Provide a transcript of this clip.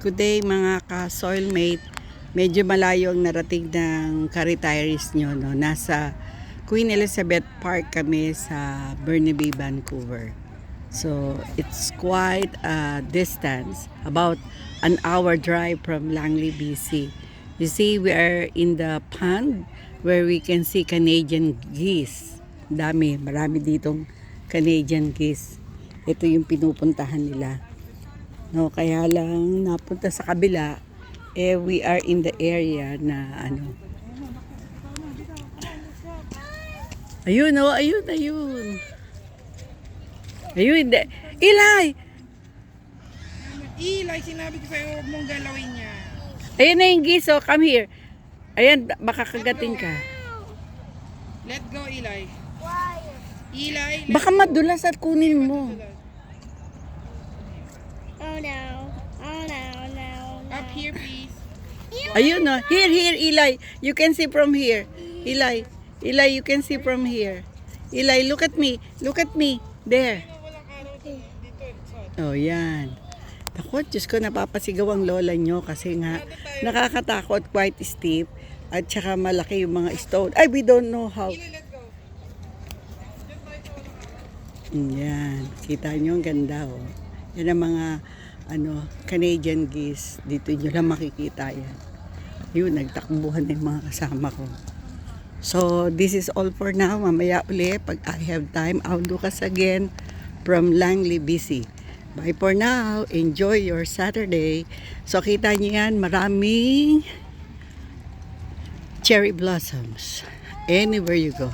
Good day mga ka-soilmate. Medyo malayo ang narating ng ka-retirees nyo. No? Nasa Queen Elizabeth Park kami sa Burnaby, Vancouver. So, it's quite a distance. About an hour drive from Langley, BC. You see, we are in the pond where we can see Canadian geese. Marami ditong Canadian geese. Ito yung pinupuntahan nila. No, kaya lang napunta sa kabila, we are in the area na ano. Ayun, oh, ayun. Ayun, Eli! Eli, sinabi ko sa'yo, huwag mong galawin niya. Ayun na yung giso, come here. Ayan, baka kagatin ka. Let go, Eli. Eli, Baka madulas at kunin mo. Oh no. Oh no, no, no. Up here, please. Ayun, oh. Here, Eli. You can see from here. Eli, you can see from here. Eli, look at me. Look at me. There. Walang araw dito. Oh, yan. Takot, Diyos ko, napapasigaw ang lola nyo kasi nga nakakatakot, quite steep, at saka malaki yung mga stone. Ay, we don't know how. Eli, let go. Yan, kita nyo ang ganda, oh. Yan ang mga Canadian geese. Dito nyo lang makikita yan. Yun, nagtakbuhan na yung mga kasama ko. So, this is all for now. Mamaya uli, pag I have time, I'll do us again from Langley, BC. Bye for now. Enjoy your Saturday. So, kita nyo yan, maraming cherry blossoms anywhere you go.